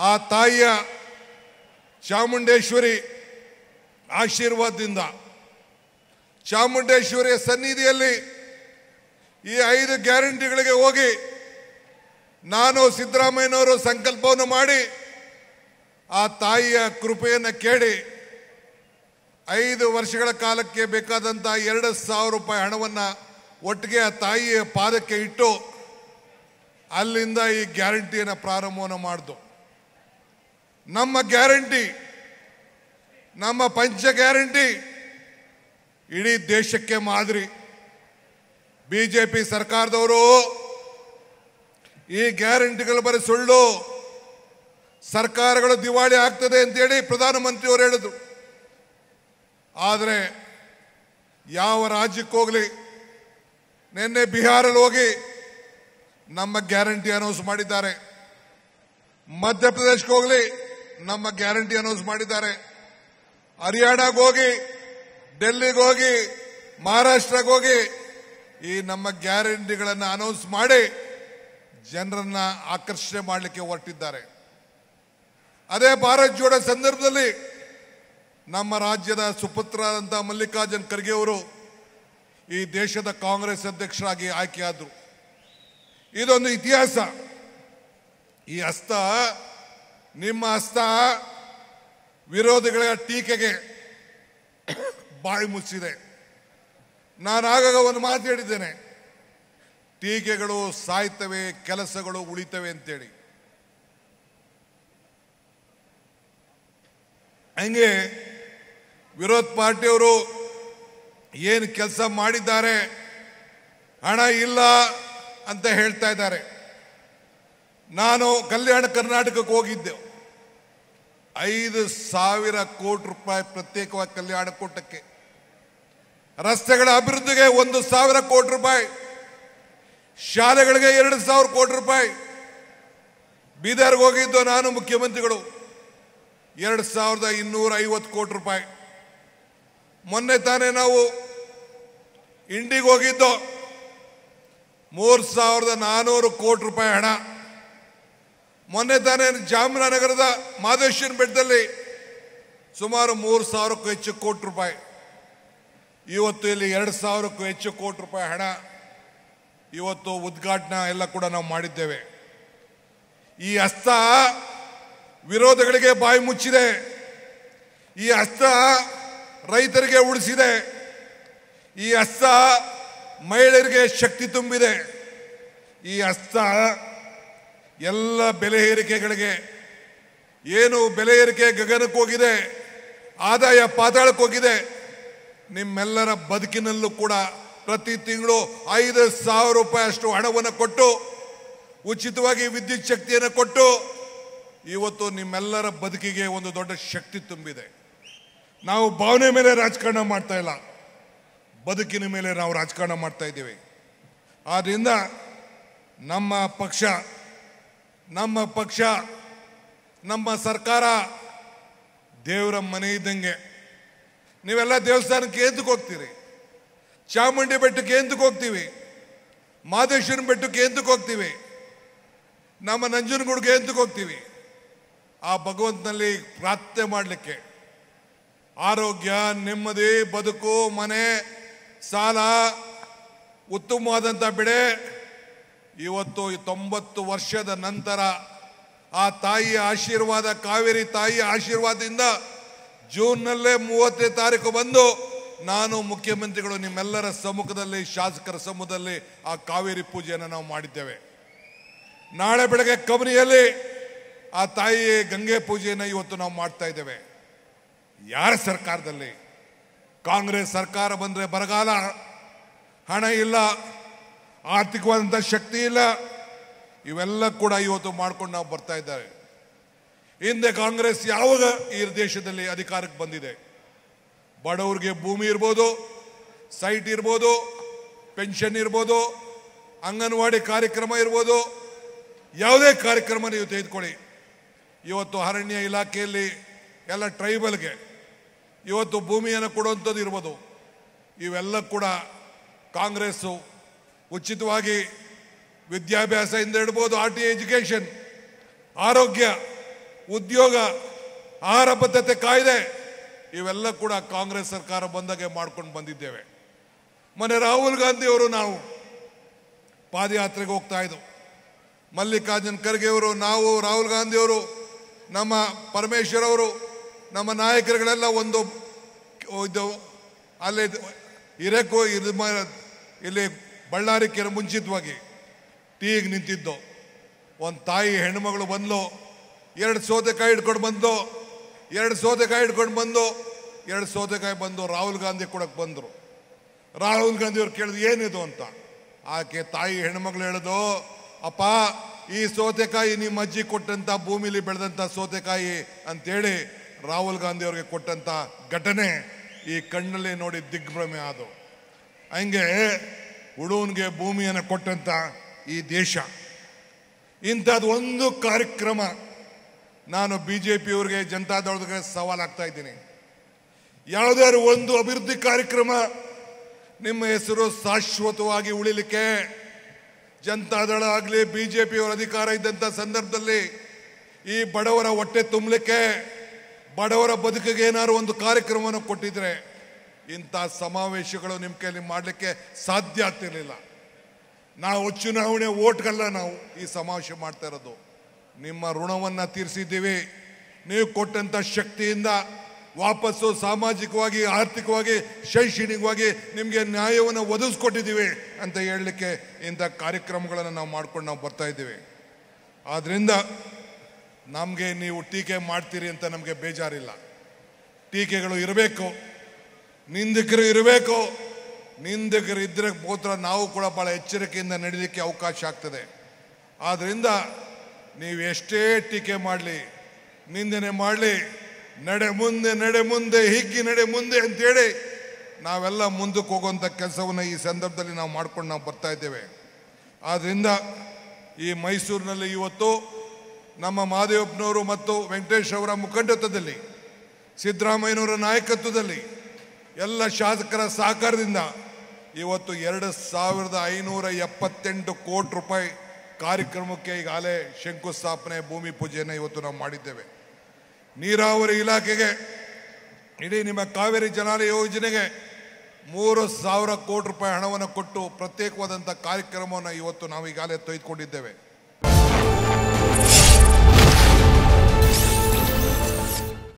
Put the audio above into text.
ಆ ತಾಯಿಯ ಚಾಮುಂಡೇಶ್ವರಿ ಆಶೀರ್ವಾದದಿಂದ ಚಾಮುಂಡೇಶ್ವರಿಯ ಸನ್ನಿಧಿಯಲ್ಲಿ ಈ 5 ಗ್ಯಾರಂಟಿಗಳಿಗೆ ಹೋಗಿ ನಾನು ಸಿದ್ದರಾಮಯ್ಯನವರು ಸಂಕಲ್ಪವನ್ನು ಮಾಡಿ ಆ ತಾಯಿಯ ಕೃಪೆಯನ್ನು ಕೇಳಿ 5 ವರ್ಷಗಳ ಕಾಲಕ್ಕೆ ಬೇಕಾದಂಥ 2,000 ರೂಪಾಯಿ ಹಣವನ್ನು ಒಟ್ಟಿಗೆ ಆ ತಾಯಿಯ ಪಾದಕ್ಕೆ ಇಟ್ಟು ಅಲ್ಲಿಂದ ಈ ಗ್ಯಾರಂಟಿಯನ್ನು ಪ್ರಾರಂಭವನ್ನು ಮಾಡಿದು. ನಮ್ಮ ಗ್ಯಾರಂಟಿ, ನಮ್ಮ ಪಂಚ ಗ್ಯಾರಂಟಿ ಇಡೀ ದೇಶಕ್ಕೆ ಮಾದರಿ. ಬಿಜೆಪಿ ಸರ್ಕಾರದವರು ಈ ಗ್ಯಾರಂಟಿಗಳು ಬರೀ ಸುಳ್ಳು, ಸರ್ಕಾರಗಳು ದಿವಾಳಿ ಆಗ್ತದೆ ಅಂತೇಳಿ ಪ್ರಧಾನಮಂತ್ರಿಯವರು ಹೇಳಿದ್ರು. ಆದರೆ ಯಾವ ರಾಜ್ಯಕ್ಕೆ ಹೋಗಲಿ, ನಿನ್ನೆ ಬಿಹಾರಲ್ಲಿ ಹೋಗಿ ನಮ್ಮ ಗ್ಯಾರಂಟಿ ಅನೌನ್ಸ್ ಮಾಡಿದ್ದಾರೆ, ಮಧ್ಯಪ್ರದೇಶಕ್ಕೆ ಹೋಗಲಿ ನಮ್ಮ ಗ್ಯಾರಂಟಿ ಅನೌನ್ಸ್ ಮಾಡಿದ್ದಾರೆ, ಹರಿಯಾಣಕ್ಕೆ ಹೋಗಿ, ಡೆಲ್ಲಿಗೆ ಹೋಗಿ, ಮಹಾರಾಷ್ಟ್ರಕ್ಕೆ ಹೋಗಿ ಈ ನಮ್ಮ ಗ್ಯಾರಂಟಿಗಳನ್ನು ಅನೌನ್ಸ್ ಮಾಡಿ ಜನರನ್ನ ಆಕರ್ಷಣೆ ಮಾಡಲಿಕ್ಕೆ ಹೊರಟಿದ್ದಾರೆ. ಅದೇ ಭಾರತ್ ಜೋಡೋ ಸಂದರ್ಭದಲ್ಲಿ ನಮ್ಮ ರಾಜ್ಯದ ಸುಪುತ್ರರಾದಂಥ ಮಲ್ಲಿಕಾರ್ಜುನ್ ಖರ್ಗೆ ಅವರು ಈ ದೇಶದ ಕಾಂಗ್ರೆಸ್ ಅಧ್ಯಕ್ಷರಾಗಿ ಆಯ್ಕೆಯಾದರು. ಇದೊಂದು ಇತಿಹಾಸ. ಈ ಹಸ್ತ, ನಿಮ್ಮ ಹಸ್ತ ವಿರೋಧಿಗಳ ಟೀಕೆಗೆ ಬಾಯಿ ಮುಚ್ಚಿದೆ. ನಾನು ಆಗಾಗ ಒಂದು ಮಾತು ಹೇಳಿದ್ದೇನೆ, ಟೀಕೆಗಳು ಸಾಯ್ತವೆ, ಕೆಲಸಗಳು ಉಳಿತವೆ ಅಂತೇಳಿ. ಹಂಗೆ ವಿರೋಧ ಪಾರ್ಟಿಯವರು ಏನು ಕೆಲಸ ಮಾಡಿದ್ದಾರೆ, ಹಣ ಇಲ್ಲ ಅಂತ ಹೇಳ್ತಾ ಇದ್ದಾರೆ. ನಾನು ಕಲ್ಯಾಣ ಕರ್ನಾಟಕಕ್ಕೆ ಹೋಗಿದ್ದೆ. 5,000 ಕೋಟಿ ರೂಪಾಯಿ ಪ್ರತ್ಯೇಕವಾಗಿ ಕಲ್ಯಾಣ ಕೂಟಕ್ಕೆ, ರಸ್ತೆಗಳ ಅಭಿವೃದ್ಧಿಗೆ 1,000 ಕೋಟಿ ರೂಪಾಯಿ, ಶಾಲೆಗಳಿಗೆ 2,000 ಕೋಟಿ ರೂಪಾಯಿ. ಬೀದರ್ಗೆ ಹೋಗಿದ್ದು ನಾನು, ಮುಖ್ಯಮಂತ್ರಿಗಳು 2,250 ಕೋಟಿ ರೂಪಾಯಿ. ಮೊನ್ನೆ ತಾನೇ ನಾವು ಇಂಡಿಗೆ ಹೋಗಿದ್ದು, 3,400 ಕೋಟಿ ರೂಪಾಯಿ ಹಣ. ಮೊನ್ನೆ ತಾನೇ ಜಾಮನಗರದ ಮಾದೇಶ್ವರ ಬೆಟ್ಟದಲ್ಲಿ ಸುಮಾರು 3,000ಕ್ಕೂ ಹೆಚ್ಚು ಕೋಟಿ ರೂಪಾಯಿ. ಇವತ್ತು ಇಲ್ಲಿ 2,000ಕ್ಕೂ ಹೆಚ್ಚು ಕೋಟಿ ರೂಪಾಯಿ ಹಣ ಇವತ್ತು ಉದ್ಘಾಟನಾ ಎಲ್ಲ ಕೂಡ ನಾವು ಮಾಡಿದ್ದೇವೆ. ಈ ಹಸ್ತ ವಿರೋಧಗಳಿಗೆ ಬಾಯಿ ಮುಚ್ಚಿದೆ. ಈ ಹಸ್ತ ರೈತರಿಗೆ ಉಳಿಸಿದೆ. ಈ ಹಸ್ತ ಮಹಿಳೆಯರಿಗೆ ಶಕ್ತಿ ತುಂಬಿದೆ. ಈ ಹಸ್ತ ಎಲ್ಲ ಬೆಲೆ ಏರಿಕೆಗಳಿಗೆ, ಏನು ಬೆಲೆ ಏರಿಕೆ ಗಗನಕ್ಕೆ ಹೋಗಿದೆ, ಆದಾಯ ಪಾತಾಳಕ್ಕೆ ಹೋಗಿದೆ, ನಿಮ್ಮೆಲ್ಲರ ಬದುಕಿನಲ್ಲೂ ಕೂಡ ಪ್ರತಿ ತಿಂಗಳು 5,000 ರೂಪಾಯಿ ಅಷ್ಟು ಹಣವನ್ನು ಕೊಟ್ಟು, ಉಚಿತವಾಗಿ ವಿದ್ಯುತ್ ಶಕ್ತಿಯನ್ನು ಕೊಟ್ಟು ಇವತ್ತು ನಿಮ್ಮೆಲ್ಲರ ಬದುಕಿಗೆ ಒಂದು ದೊಡ್ಡ ಶಕ್ತಿ ತುಂಬಿದೆ. ನಾವು ಭಾವನೆ ಮೇಲೆ ರಾಜಕಾರಣ ಮಾಡ್ತಾ ಇಲ್ಲ, ಬದುಕಿನ ಮೇಲೆ ನಾವು ರಾಜಕಾರಣ ಮಾಡ್ತಾ ಇದ್ದೀವಿ. ಆದ್ದರಿಂದ ನಮ್ಮ ಪಕ್ಷ, ನಮ್ಮ ಸರ್ಕಾರ ದೇವರ ಮನೆ ಇದ್ದಂಗೆ. ನೀವೆಲ್ಲ ದೇವಸ್ಥಾನಕ್ಕೆ ಎಂತಕ್ಕೆ ಹೋಗ್ತೀರಿ? ಚಾಮುಂಡಿ ಬೆಟ್ಟಕ್ಕೆ ಎಂತಕ್ಕೆ ಹೋಗ್ತೀವಿ? ಮಾದೇಶ್ವರನ ಬೆಟ್ಟಕ್ಕೆ ಎಂತಕ್ಕೆ ಹೋಗ್ತೀವಿ? ನಮ್ಮ ನಂಜನಗೂಡಿಗೆ ಎಂತಕ್ಕೆ ಹೋಗ್ತೀವಿ? ಆ ಭಗವಂತನಲ್ಲಿ ಪ್ರಾರ್ಥನೆ ಮಾಡಲಿಕ್ಕೆ. ಆರೋಗ್ಯ, ನೆಮ್ಮದಿ, ಬದುಕು, ಮನೆ, ಸಾಲ, ಉತ್ತಮವಾದಂಥ ಬೆಳೆ. ಇವತ್ತು 90 ವರ್ಷದ ನಂತರ ಆ ತಾಯಿಯ ಆಶೀರ್ವಾದ, ಕಾವೇರಿ ತಾಯಿಯ ಆಶೀರ್ವಾದದಿಂದ ಜೂನ್ನಲ್ಲೇ 30ನೇ ತಾರೀಕು ಬಂದು ನಾನು, ಮುಖ್ಯಮಂತ್ರಿಗಳು ನಿಮ್ಮೆಲ್ಲರ ಸಮ್ಮುಖದಲ್ಲಿ, ಶಾಸಕರ ಸಮ್ಮುಖದಲ್ಲಿ ಆ ಕಾವೇರಿ ಪೂಜೆಯನ್ನು ನಾವು ಮಾಡಿದ್ದೇವೆ. ನಾಳೆ ಬೆಳಗ್ಗೆ ಕಬಿನಿಯಲ್ಲಿ ಆ ತಾಯಿ ಗಂಗೆ ಪೂಜೆಯನ್ನು ಇವತ್ತು ನಾವು ಮಾಡ್ತಾ ಇದ್ದೇವೆ. ಯಾರ ಸರ್ಕಾರದಲ್ಲಿ? ಕಾಂಗ್ರೆಸ್ ಸರ್ಕಾರ ಬಂದರೆ ಬರಗಾಲ, ಹಣ ಇಲ್ಲ, ಆರ್ಥಿಕವಾದಂಥ ಶಕ್ತಿ ಇಲ್ಲ, ಇವೆಲ್ಲ ಕೂಡ ಇವತ್ತು ಮಾಡ್ಕೊಂಡು ನಾವು ಬರ್ತಾ ಇದ್ದಾರೆ. ಹಿಂದೆ ಕಾಂಗ್ರೆಸ್ ಯಾವಾಗ ಈ ದೇಶದಲ್ಲಿ ಅಧಿಕಾರಕ್ಕೆ ಬಂದಿದೆ? ಬಡವರಿಗೆ ಭೂಮಿ ಇರ್ಬೋದು, ಸೈಟ್ ಇರ್ಬೋದು, ಪೆನ್ಷನ್ ಇರ್ಬೋದು, ಅಂಗನವಾಡಿ ಕಾರ್ಯಕ್ರಮ ಇರ್ಬೋದು, ಯಾವುದೇ ಕಾರ್ಯಕ್ರಮ ನೀವು ತೆಗೆದುಕೊಳ್ಳಿ. ಇವತ್ತು ಅರಣ್ಯ ಇಲಾಖೆಯಲ್ಲಿ ಎಲ್ಲ ಟ್ರೈಬಲ್ಗೆ ಇವತ್ತು ಭೂಮಿಯನ್ನು ಕೊಡುವಂಥದ್ದು ಇರ್ಬೋದು. ಇವೆಲ್ಲ ಕೂಡ ಕಾಂಗ್ರೆಸ್ಸು ಉಚಿತವಾಗಿ ವಿದ್ಯಾಭ್ಯಾಸದಿಂದ ಇಡ್ಬೋದು, RT ಎಜುಕೇಷನ್, ಆರೋಗ್ಯ, ಉದ್ಯೋಗ, ಆಹಾರ ಭದ್ರತೆ ಕಾಯ್ದೆ ಇವೆಲ್ಲ ಕೂಡ ಕಾಂಗ್ರೆಸ್ ಸರ್ಕಾರ ಬಂದಾಗೆ ಮಾಡ್ಕೊಂಡು ಬಂದಿದ್ದೇವೆ. ಮೊನ್ನೆ ರಾಹುಲ್ ಗಾಂಧಿ ಅವರು ನಾವು ಪಾದಯಾತ್ರೆಗೆ ಹೋಗ್ತಾ ಇದ್ದವು. ಮಲ್ಲಿಕಾರ್ಜುನ್ ಖರ್ಗೆ ಅವರು, ನಾವು, ರಾಹುಲ್ ಗಾಂಧಿ ಅವರು, ನಮ್ಮ ಪರಮೇಶ್ವರ್ ಅವರು, ನಮ್ಮ ನಾಯಕರುಗಳೆಲ್ಲ ಒಂದು ಅಲ್ಲಿ ಇರಕ್ಕೂ ಇಲ್ಲಿ ಬಳ್ಳಾರಿ ಕೆರೆ ಮುಂಚಿತವಾಗಿ ಟೀಗೆ ನಿಂತಿದ್ದು. ಒಂದು ತಾಯಿ ಹೆಣ್ಮಗಳು ಬಂದ್ಲು, 2 ಸೌತೆಕಾಯಿ ಹಿಡ್ಕೊಂಡು ಬಂದು 2 ಸೌತೆಕಾಯಿ ಬಂದು ರಾಹುಲ್ ಗಾಂಧಿ ಕೊಡಕ್ಕೆ ಬಂದರು. ರಾಹುಲ್ ಗಾಂಧಿ ಅವ್ರು ಕೇಳಿದ್ರು ಏನಿದು ಅಂತ. ಆಕೆ ತಾಯಿ ಹೆಣ್ಮಗಳು ಹೇಳಿದು, ಅಪ್ಪ ಈ ಸೌತೆಕಾಯಿ ನಿಮ್ಮ ಅಜ್ಜಿ ಕೊಟ್ಟಂತ ಭೂಮಿಲಿ ಬೆಳೆದಂತ ಸೌತೆಕಾಯಿ ಅಂತೇಳಿ ರಾಹುಲ್ ಗಾಂಧಿ ಅವ್ರಿಗೆ ಕೊಟ್ಟಂತ ಘಟನೆ ಈ ಕಣ್ಣಲ್ಲಿ ನೋಡಿ ದಿಗ್ಭ್ರಮೆ ಆದವು. ಹಂಗೆ ಉಳುವನ್ಗೆ ಭೂಮಿಯನ್ನು ಕೊಟ್ಟಂತ ಈ ದೇಶ. ಇಂಥದ್ದು ಒಂದು ಕಾರ್ಯಕ್ರಮ ನಾನು ಬಿಜೆಪಿ ಅವ್ರಿಗೆ, ಜನತಾದಳಕ್ಕೆ ಸವಾಲಾಗ್ತಾ ಇದ್ದೀನಿ. ಯಾವುದಾದ್ರು ಒಂದು ಅಭಿವೃದ್ಧಿ ಕಾರ್ಯಕ್ರಮ ನಿಮ್ಮ ಹೆಸರು ಶಾಶ್ವತವಾಗಿ ಉಳಿಲಿಕ್ಕೆ ಜನತಾದಳ ಆಗಲಿ ಬಿಜೆಪಿ ಅವರ ಅಧಿಕಾರ ಇದ್ದಂಥ ಸಂದರ್ಭದಲ್ಲಿ ಈ ಬಡವರ ಹೊಟ್ಟೆ ತುಂಬಲಿಕ್ಕೆ, ಬಡವರ ಬದುಕಿಗೆ ಏನಾದ್ರು ಒಂದು ಕಾರ್ಯಕ್ರಮವನ್ನು ಕೊಟ್ಟಿದ್ರೆ ಇಂಥ ಸಮಾವೇಶಗಳು ನಿಮ್ಮ ಕೈಲಿ ಮಾಡಲಿಕ್ಕೆ ಸಾಧ್ಯ ಆಗ್ತಿರ್ಲಿಲ್ಲ. ನಾವು ಚುನಾವಣೆ ಓಟ್ಗಲ್ಲ ನಾವು ಈ ಸಮಾವೇಶ ಮಾಡ್ತಾ ಇರೋದು. ನಿಮ್ಮ ಋಣವನ್ನು ತೀರಿಸಿದ್ದೀವಿ. ನೀವು ಕೊಟ್ಟಂಥ ಶಕ್ತಿಯಿಂದ ವಾಪಸ್ಸು ಸಾಮಾಜಿಕವಾಗಿ, ಆರ್ಥಿಕವಾಗಿ, ಶೈಕ್ಷಣಿಕವಾಗಿ ನಿಮಗೆ ನ್ಯಾಯವನ್ನು ಒದಗಿಸ್ಕೊಟ್ಟಿದ್ದೀವಿ ಅಂತ ಹೇಳಲಿಕ್ಕೆ ಇಂಥ ಕಾರ್ಯಕ್ರಮಗಳನ್ನು ನಾವು ಮಾಡ್ಕೊಂಡು ನಾವು ಬರ್ತಾ ಇದ್ದೀವಿ. ಆದ್ದರಿಂದ ನಮಗೆ ನೀವು ಟೀಕೆ ಮಾಡ್ತೀರಿ ಅಂತ ನಮಗೆ ಬೇಜಾರಿಲ್ಲ. ಟೀಕೆಗಳು ಇರಬೇಕು, ನಿಂದಕರು ಇರಬೇಕು. ನಿಂದಕರು ಇದ್ರೆ ಮಾತ್ರ ನಾವು ಕೂಡ ಭಾಳ ಎಚ್ಚರಿಕೆಯಿಂದ ನಡೀಲಿಕ್ಕೆ ಅವಕಾಶ ಆಗ್ತದೆ. ಆದ್ದರಿಂದ ನೀವು ಎಷ್ಟೇ ಟೀಕೆ ಮಾಡಲಿ, ನಿಂದನೆ ಮಾಡಲಿ, ನಡೆ ಮುಂದೆ ಹಿಗ್ಗಿ ನಡೆ ಮುಂದೆ ಅಂತೇಳಿ ನಾವೆಲ್ಲ ಮುಂದಕ್ಕೆ ಹೋಗುವಂಥ ಕೆಲಸವನ್ನು ಈ ಸಂದರ್ಭದಲ್ಲಿ ನಾವು ಮಾಡ್ಕೊಂಡು ನಾವು ಬರ್ತಾ ಇದ್ದೇವೆ. ಆದ್ದರಿಂದ ಈ ಮೈಸೂರಿನಲ್ಲಿ ಇವತ್ತು ನಮ್ಮ ಮಹದೇವಪ್ಪನವರು ಮತ್ತು ವೆಂಕಟೇಶ್ ಅವರ ಮುಖಂಡತ್ವದಲ್ಲಿ, ಸಿದ್ದರಾಮಯ್ಯನವರ ನಾಯಕತ್ವದಲ್ಲಿ, ಎಲ್ಲ ಶಾಸಕರ ಸಹಕಾರದಿಂದ ಇವತ್ತು 2578 ಕೋಟಿ ರೂಪಾಯಿ ಕಾರ್ಯಕ್ರಮಕ್ಕೆ ಈಗಾಗಲೇ ಶಂಕುಸ್ಥಾಪನೆ, ಭೂಮಿ ಪೂಜೆಯನ್ನು ಇವತ್ತು ನಾವು ಮಾಡಿದ್ದೇವೆ. ನೀರಾವರಿ ಇಲಾಖೆಗೆ, ಇಡೀ ನಿಮ್ಮ ಕಾವೇರಿ ಜಲಾನಯ ಯೋಜನೆಗೆ 3,000 ಕೋಟಿ ರೂಪಾಯಿ ಹಣವನ್ನು ಕೊಟ್ಟು ಪ್ರತ್ಯೇಕವಾದಂಥ ಕಾರ್ಯಕ್ರಮವನ್ನು ಇವತ್ತು ನಾವು ಈಗಾಗಲೇ ತೆಗೆದುಕೊಂಡಿದ್ದೇವೆ.